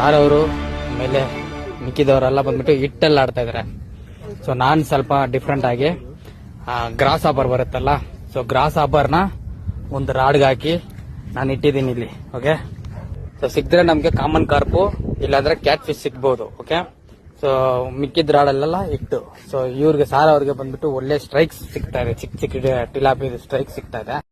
Sir ಅವರು ಆಮೇಲೆ ಮಿಕ್ಕಿದವರೆಲ್ಲ ಬಂದ್ಬಿಟ್ಟು ಹಿಟ್ಟಲ್ಲಿ ಆಡ್ತಾ ಇದಾರೆ. ಸೊ ನಾನ್ ಸ್ವಲ್ಪ ಡಿಫ್ರೆಂಟ್ ಆಗಿ ಗ್ರಾಸ್ ಆಪರ್ ಬರುತ್ತಲ್ಲ, ಸೊ ಗ್ರಾಸ್ ಆಪರ್ನ ಒಂದು ರಾಡ್ಗೆ ಹಾಕಿ ನಾನು ಇಟ್ಟಿದ್ದೀನಿ ಇಲ್ಲಿ. ಓಕೆ, ಸೊ ಸಿಕ್ಕಿದ್ರೆ ನಮ್ಗೆ ಕಾಮನ್ ಕಾರ್ಪು ಇಲ್ಲಾಂದ್ರೆ ಕ್ಯಾಟ್ ಫಿಶ್ ಸಿಗ್ಬಹುದು. ಓಕೆ, ಸೊ ಮಿಕ್ಕಿದ ರಾಡಲ್ಲೆಲ್ಲ ಇಟ್ಟು, ಸೊ ಇವ್ರಿಗೆ ಸಾರ್ ಅವ್ರಿಗೆ ಬಂದ್ಬಿಟ್ಟು ಒಳ್ಳೆ ಸ್ಟ್ರೈಕ್ಸ್ ಸಿಗ್ತಾ ಇದೆ, ಚಿಕ್ಕ ಚಿಕ್ಕ ಟಿಲಾಪಿ ಸ್ಟ್ರೈಕ್ ಸಿಗ್ತಾ ಇದೆ.